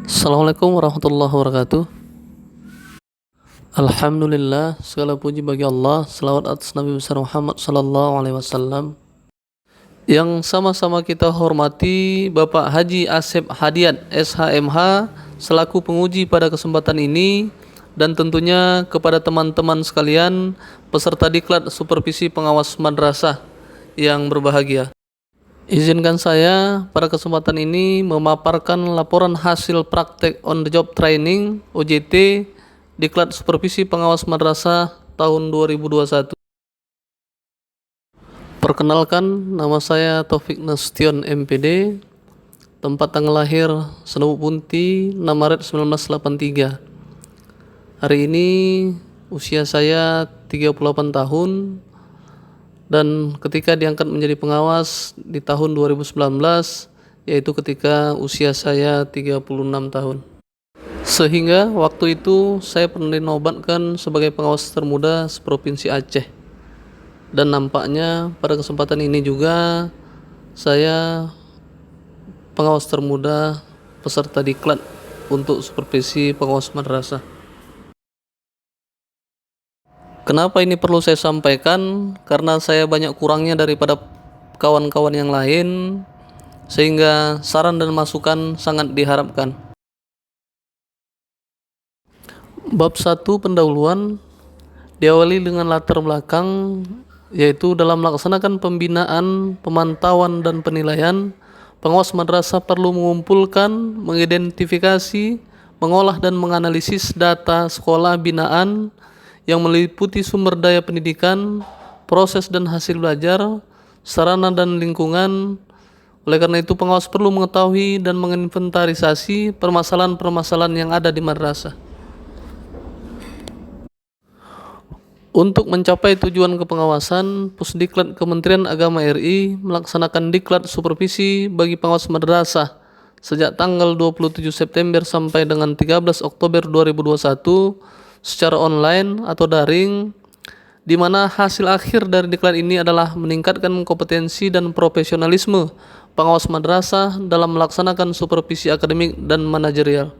Assalamualaikum warahmatullahi wabarakatuh. Alhamdulillah, segala puji bagi Allah. Selawat atas Nabi besar Muhammad sallallahu alaihi wasallam. Yang sama-sama kita hormati Bapak Haji Asep Hadiat SHMH selaku penguji pada kesempatan ini, dan tentunya kepada teman-teman sekalian peserta diklat supervisi pengawas madrasah yang berbahagia. Izinkan saya pada kesempatan ini memaparkan laporan hasil praktek on the job training OJT Diklat Supervisi Pengawas Madrasah tahun 2021. Perkenalkan, nama saya Taufik Nasution MPD, tempat tanggal lahir Senebu Punti 6 Maret 1983. Hari ini usia saya 38 tahun, dan ketika diangkat menjadi pengawas di tahun 2019, yaitu ketika usia saya 36 tahun. Sehingga waktu itu saya pernah dinobatkan sebagai pengawas termuda seprovinsi Aceh. Dan nampaknya pada kesempatan ini juga saya pengawas termuda peserta diklat untuk supervisi pengawas madrasah. Kenapa ini perlu saya sampaikan? Karena saya banyak kurangnya daripada kawan-kawan yang lain, sehingga saran dan masukan sangat diharapkan. Bab 1 pendahuluan diawali dengan latar belakang, yaitu dalam melaksanakan pembinaan, pemantauan, dan penilaian, pengawas madrasah perlu mengumpulkan, mengidentifikasi, mengolah, dan menganalisis data sekolah binaan yang meliputi sumber daya pendidikan, proses dan hasil belajar, sarana dan lingkungan. Oleh karena itu, pengawas perlu mengetahui dan menginventarisasi permasalahan-permasalahan yang ada di madrasah. Untuk mencapai tujuan kepengawasan, Pusdiklat Kementerian Agama RI melaksanakan diklat supervisi bagi pengawas madrasah sejak tanggal 27 September sampai dengan 13 Oktober 2021 secara online atau daring, di mana hasil akhir dari diklat ini adalah meningkatkan kompetensi dan profesionalisme pengawas madrasah dalam melaksanakan supervisi akademik dan manajerial.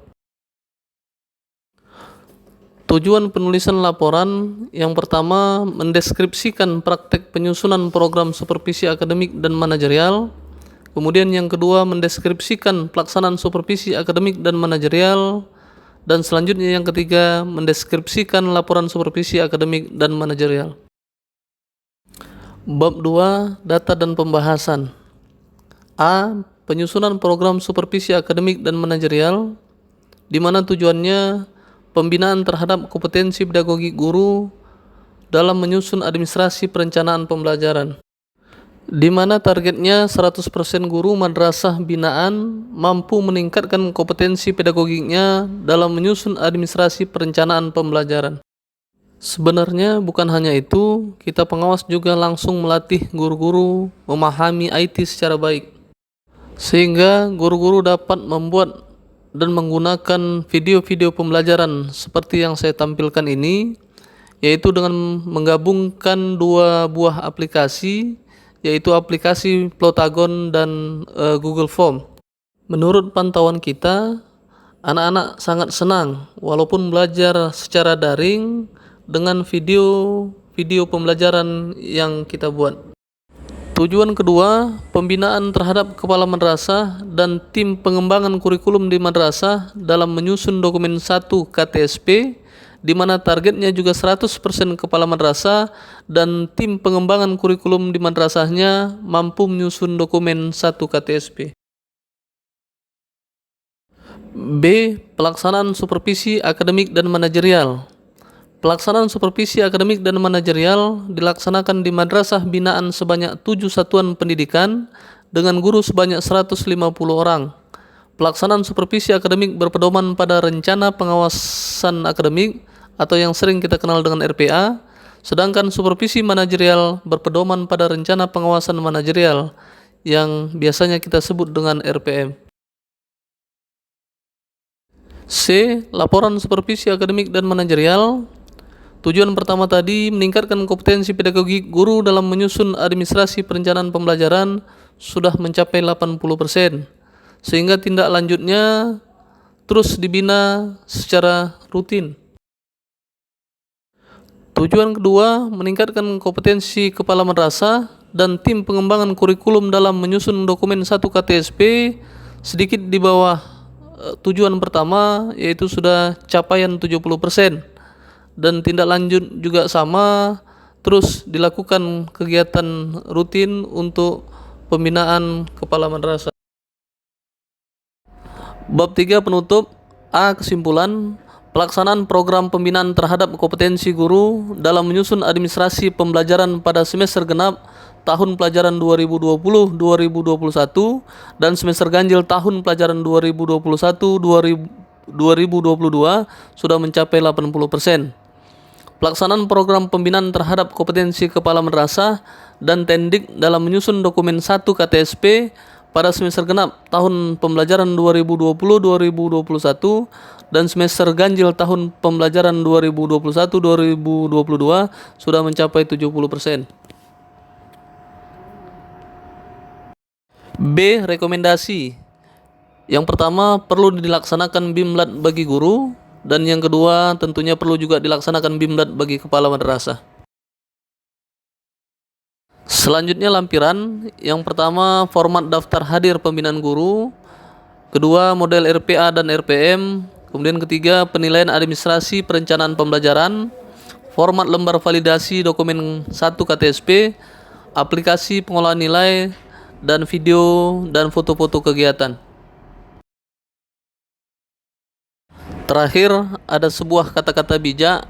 Tujuan penulisan laporan yang pertama, mendeskripsikan praktek penyusunan program supervisi akademik dan manajerial. Kemudian yang kedua, mendeskripsikan pelaksanaan supervisi akademik dan manajerial. Dan selanjutnya yang ketiga, mendeskripsikan laporan supervisi akademik dan manajerial. Bab 2, data dan pembahasan. A. Penyusunan program supervisi akademik dan manajerial, di mana tujuannya pembinaan terhadap kompetensi pedagogi guru dalam menyusun administrasi perencanaan pembelajaran, di mana targetnya 100% guru madrasah binaan mampu meningkatkan kompetensi pedagogiknya dalam menyusun administrasi perencanaan pembelajaran. Sebenarnya bukan hanya itu, kita pengawas juga langsung melatih guru-guru memahami IT secara baik, sehingga guru-guru dapat membuat dan menggunakan video-video pembelajaran seperti yang saya tampilkan ini, yaitu dengan menggabungkan dua buah aplikasi, yaitu aplikasi Plotagon dan Google Form. Menurut pantauan kita, anak-anak sangat senang walaupun belajar secara daring dengan video pembelajaran yang kita buat. Tujuan kedua, pembinaan terhadap kepala madrasah dan tim pengembangan kurikulum di madrasah dalam menyusun dokumen 1 KTSP, di mana targetnya juga 100% kepala madrasah dan tim pengembangan kurikulum di madrasahnya mampu menyusun dokumen 1 KTSP. B. Pelaksanaan supervisi akademik dan manajerial. Pelaksanaan supervisi akademik dan manajerial dilaksanakan di madrasah binaan sebanyak 7 satuan pendidikan dengan guru sebanyak 150 orang. Pelaksanaan supervisi akademik berpedoman pada rencana pengawasan akademik atau yang sering kita kenal dengan RPA, sedangkan supervisi manajerial berpedoman pada rencana pengawasan manajerial yang biasanya kita sebut dengan RPM. C. Laporan supervisi akademik dan manajerial. Tujuan pertama tadi meningkatkan kompetensi pedagogi guru dalam menyusun administrasi perencanaan pembelajaran sudah mencapai 80%, sehingga tindak lanjutnya terus dibina secara rutin. Tujuan kedua, meningkatkan kompetensi kepala madrasah dan tim pengembangan kurikulum dalam menyusun dokumen 1 KTSP sedikit di bawah tujuan pertama, yaitu sudah capaian 70%, dan tindak lanjut juga sama, terus dilakukan kegiatan rutin untuk pembinaan kepala madrasah. Bab 3 penutup. A. Kesimpulan. Pelaksanaan program pembinaan terhadap kompetensi guru dalam menyusun administrasi pembelajaran pada semester genap tahun pelajaran 2020-2021 dan semester ganjil tahun pelajaran 2021-2022 sudah mencapai 80%. Pelaksanaan program pembinaan terhadap kompetensi kepala madrasah dan tendik dalam menyusun dokumen 1 KTSP pada semester genap tahun pembelajaran 2020-2021 dan semester ganjil tahun pembelajaran 2021-2022 sudah mencapai 70%. B. Rekomendasi. Yang pertama, perlu dilaksanakan BIMLAT bagi guru, dan yang kedua tentunya perlu juga dilaksanakan BIMLAT bagi kepala madrasah. Selanjutnya lampiran. Yang pertama, format daftar hadir pembinaan guru. Kedua, model RPA dan RPM. Kemudian ketiga, penilaian administrasi perencanaan pembelajaran. Format lembar validasi dokumen 1 KTSP. Aplikasi pengolahan nilai dan video dan foto-foto kegiatan. Terakhir, ada sebuah kata-kata bijak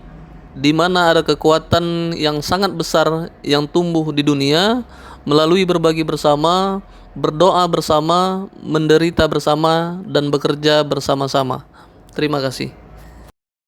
di mana ada kekuatan yang sangat besar yang tumbuh di dunia melalui berbagi bersama, berdoa bersama, menderita bersama, dan bekerja bersama-sama. Terima kasih.